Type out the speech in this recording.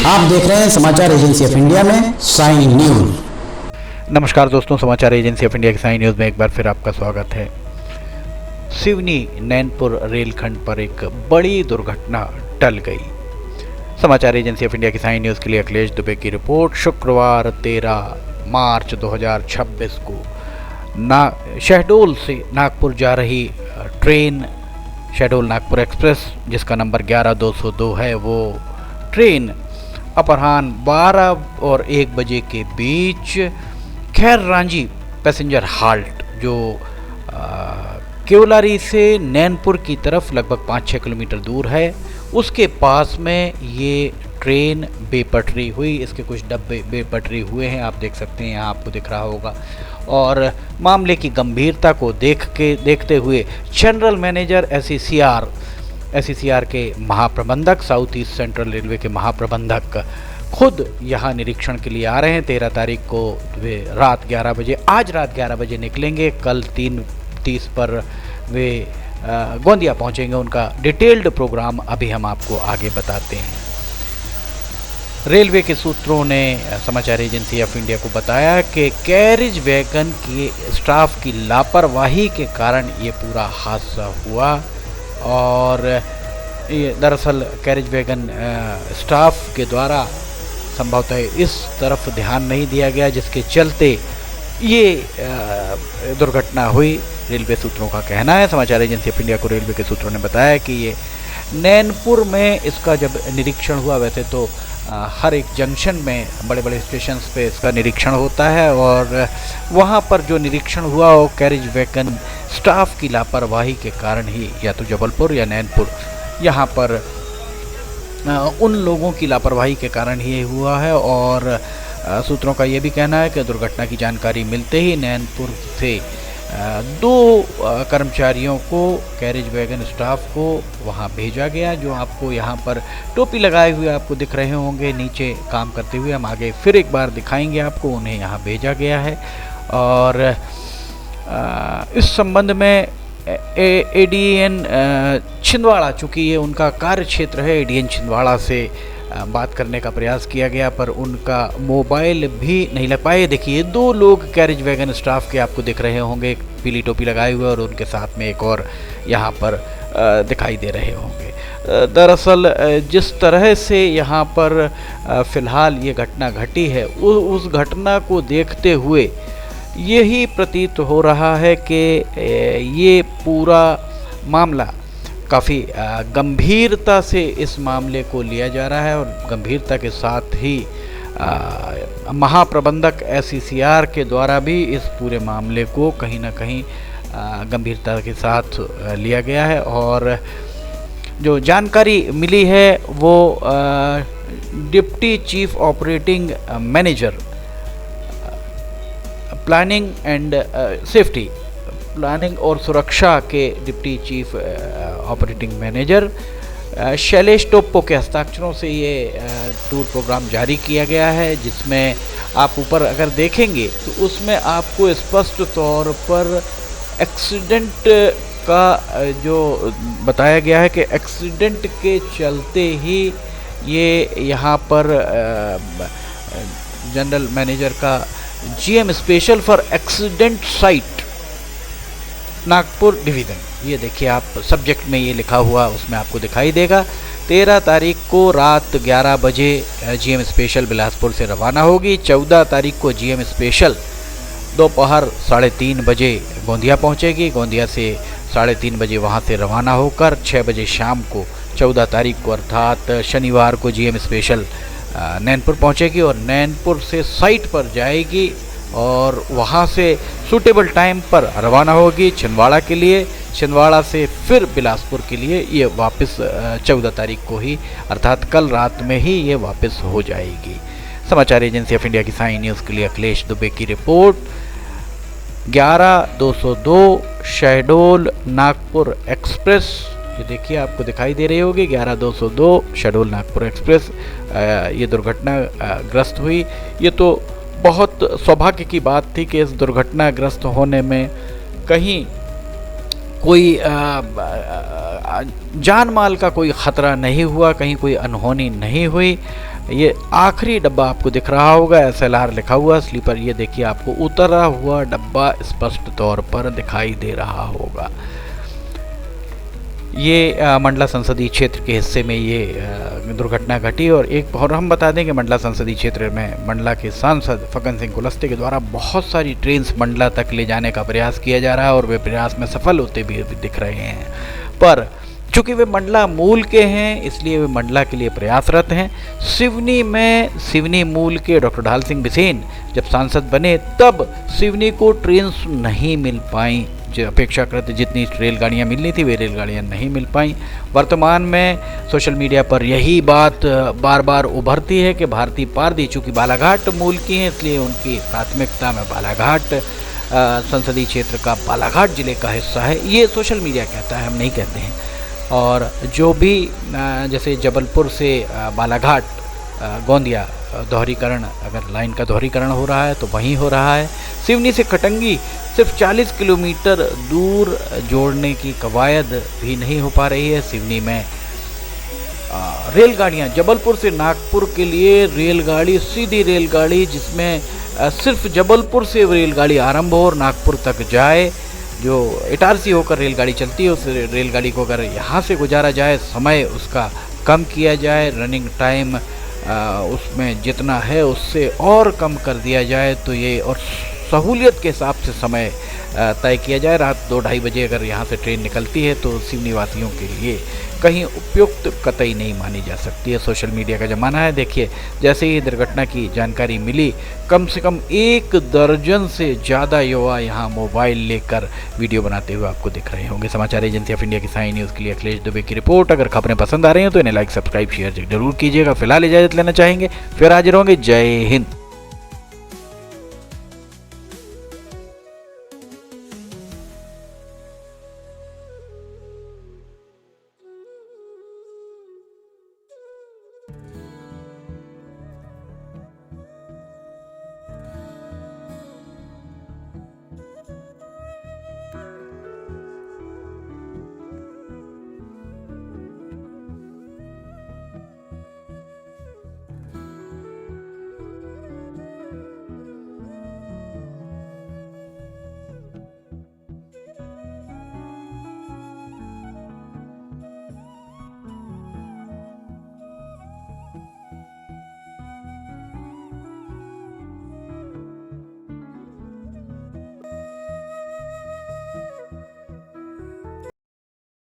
आप देख रहे हैं समाचार एजेंसी ऑफ इंडिया में साई न्यूज। नमस्कार दोस्तों, समाचार एजेंसी ऑफ इंडिया की साई न्यूज़ में एक बार फिर आपका स्वागत है। सिवनी नैनपुर रेलखंड पर एक बड़ी दुर्घटना टल गई। समाचार एजेंसी ऑफ इंडिया की साई न्यूज़ के लिए अखिलेश दुबे की रिपोर्ट। शुक्रवार 13 मार्च 2026 को शहडोल से नागपुर जा रही ट्रेन शहडोल नागपुर एक्सप्रेस, जिसका नंबर 11202 है, वो ट्रेन अपराह्न 12 और 1 बजे के बीच खैर रांझी पैसेंजर हाल्ट, जो केवलारी से नैनपुर की तरफ लगभग 5-6 किलोमीटर दूर है, उसके पास में ये ट्रेन बेपटरी हुई। इसके कुछ डब्बे बेपटरी हुए हैं, आप देख सकते हैं, यहाँ आपको दिख रहा होगा। और मामले की गंभीरता को देखते हुए जनरल मैनेजर एसईसीआर के महाप्रबंधक, साउथ ईस्ट सेंट्रल रेलवे के महाप्रबंधक खुद यहाँ निरीक्षण के लिए आ रहे हैं। 13 तारीख को वे रात 11 बजे, आज रात 11 बजे निकलेंगे। कल 3:30 पर वे गोंदिया पहुँचेंगे। उनका डिटेल्ड प्रोग्राम अभी हम आपको आगे बताते हैं। रेलवे के सूत्रों ने समाचार एजेंसी ऑफ इंडिया को बताया कि कैरिज वैगन के स्टाफ की लापरवाही के कारण ये पूरा हादसा हुआ। और ये दरअसल कैरिज वैगन स्टाफ के द्वारा संभवतः इस तरफ ध्यान नहीं दिया गया, जिसके चलते ये दुर्घटना हुई, रेलवे सूत्रों का कहना है। समाचार एजेंसी ऑफ इंडिया को रेलवे के सूत्रों ने बताया कि ये नैनपुर में इसका जब निरीक्षण हुआ, वैसे तो हर एक जंक्शन में बड़े बड़े स्टेशंस पे इसका निरीक्षण होता है, और वहाँ पर जो निरीक्षण हुआ वो कैरिज वैगन स्टाफ की लापरवाही के कारण ही, या तो जबलपुर या नैनपुर, यहाँ पर उन लोगों की लापरवाही के कारण ही हुआ है। और सूत्रों का ये भी कहना है कि दुर्घटना की जानकारी मिलते ही नैनपुर से 2 कर्मचारियों को, कैरिज वैगन स्टाफ को वहाँ भेजा गया, जो आपको यहाँ पर टोपी लगाए हुए आपको दिख रहे होंगे नीचे काम करते हुए। हम आगे फिर एक बार दिखाएंगे आपको, उन्हें यहाँ भेजा गया है। और इस संबंध में एडीएन छिंदवाड़ा, चूँकि ये उनका कार्य क्षेत्र है, एडीएन छिंदवाड़ा से बात करने का प्रयास किया गया, पर उनका मोबाइल भी नहीं लग पाए। देखिए 2 लोग कैरिज वैगन स्टाफ के आपको दिख रहे होंगे, पीली टोपी लगाए हुए, और उनके साथ में एक और यहाँ पर दिखाई दे रहे होंगे। दरअसल जिस तरह से यहाँ पर फ़िलहाल ये घटना घटी है, उस घटना को देखते हुए यही प्रतीत हो रहा है कि ये पूरा मामला काफ़ी गंभीरता से इस मामले को लिया जा रहा है, और गंभीरता के साथ ही महाप्रबंधक एसईसीआर के द्वारा भी इस पूरे मामले को कहीं ना कहीं गंभीरता के साथ लिया गया है। और जो जानकारी मिली है वो deputy chief operating manager planning and safety, planning और सुरक्षा के deputy chief operating manager Shailesh Toppo के हस्ताक्षरों से ये टूर प्रोग्राम जारी किया गया है, जिसमें आप ऊपर अगर देखेंगे तो उसमें आपको स्पष्ट तौर पर एक्सीडेंट का जो बताया गया है कि एक्सीडेंट के चलते ही ये यहाँ पर जनरल मैनेजर का GM special for accident site Nagpur division, ये देखिए आप सब्जेक्ट में ये लिखा हुआ उसमें आपको दिखाई देगा। 13 तारीख को रात 11 बजे जीएम स्पेशल बिलासपुर से रवाना होगी। 14 तारीख को जीएम स्पेशल दोपहर 3:30 बजे गोंदिया पहुंचेगी। गोंदिया से 3:30 बजे वहां से रवाना होकर 6 बजे शाम को 14 तारीख को अर्थात शनिवार को जीएम स्पेशल नैनपुर पहुंचेगी, और नैनपुर से साइट पर जाएगी, और वहाँ से सूटेबल टाइम पर रवाना होगी छिंदवाड़ा के लिए। छिंदवाड़ा से फिर बिलासपुर के लिए ये वापस 14 तारीख को ही, अर्थात कल रात में ही ये वापस हो जाएगी। समाचार एजेंसी ऑफ इंडिया की साई न्यूज़ के लिए अखिलेश दुबे की रिपोर्ट। 11202 शहडोल नागपुर एक्सप्रेस, ये देखिए आपको दिखाई दे रही होगी 11202 शहडोल नागपुर एक्सप्रेस, ये दुर्घटना ग्रस्त हुई। ये तो बहुत सौभाग्य की बात थी कि इस दुर्घटनाग्रस्त होने में कहीं कोई जान माल का कोई ख़तरा नहीं हुआ, कहीं कोई अनहोनी नहीं हुई। ये आखिरी डब्बा आपको दिख रहा होगा, SLR लिखा हुआ स्लीपर, ये देखिए आपको उतरा हुआ डब्बा स्पष्ट तौर पर दिखाई दे रहा होगा। ये मंडला संसदीय क्षेत्र के हिस्से में ये दुर्घटना घटी। और हम बता दें कि मंडला संसदीय क्षेत्र में मंडला के सांसद फग्गन सिंह कुलस्ते के द्वारा बहुत सारी ट्रेन्स मंडला तक ले जाने का प्रयास किया जा रहा है और वे प्रयास में सफल होते भी दिख रहे हैं। पर चूँकि वे मंडला मूल के हैं इसलिए वे मंडला के लिए प्रयासरत हैं। सिवनी मूल के डॉक्टर ढाल सिंह बिसेन जब सांसद बने तब सिवनी को ट्रेन नहीं मिल पाई, जो अपेक्षाकृत जितनी रेलगाड़ियाँ मिलनी थी वे रेलगाड़ियाँ नहीं मिल पाई। वर्तमान में सोशल मीडिया पर यही बात बार बार उभरती है कि भारती पारदी चूँकि बालाघाट मूल की हैं इसलिए उनकी प्राथमिकता में बालाघाट संसदीय क्षेत्र का बालाघाट ज़िले का हिस्सा है। ये सोशल मीडिया कहता है, हम नहीं कहते हैं। और जो भी जैसे जबलपुर से बालाघाट गोंदिया दोहरीकरण, अगर लाइन का दोहरीकरण हो रहा है तो वहीं हो रहा है। सिवनी से कटंगी सिर्फ 40 किलोमीटर दूर जोड़ने की कवायद भी नहीं हो पा रही है। सिवनी में रेलगाड़ियाँ जबलपुर से नागपुर के लिए रेलगाड़ी, सीधी रेलगाड़ी जिसमें सिर्फ जबलपुर से रेलगाड़ी आरंभ हो और नागपुर तक जाए, जो इटारसी होकर रेलगाड़ी चलती है उस रेलगाड़ी को अगर यहाँ से गुजारा जाए, समय उसका कम किया जाए, रनिंग टाइम उसमें जितना है उससे और कम कर दिया जाए तो ये, और सहूलियत के हिसाब से समय तय किया जाए। रात 2-2:30 बजे अगर यहाँ से ट्रेन निकलती है तो सिवनी वासियों के लिए कहीं उपयुक्त कतई नहीं मानी जा सकती है। सोशल मीडिया का ज़माना है। देखिए जैसे ही दुर्घटना की जानकारी मिली कम से कम 1 दर्जन से ज़्यादा युवा यहाँ मोबाइल लेकर वीडियो बनाते हुए आपको दिख रहे होंगे। समाचार एजेंसी ऑफ इंडिया की साई न्यूज़ के लिए अखिलेश दुबे की रिपोर्ट। अगर खबरें पसंद आ रही हैं तो इन्हें लाइक, सब्सक्राइब, शेयर जरूर कीजिएगा। फिलहाल इजाज़त लेना चाहेंगे, फिर हाजिर होंगे। जय हिंद।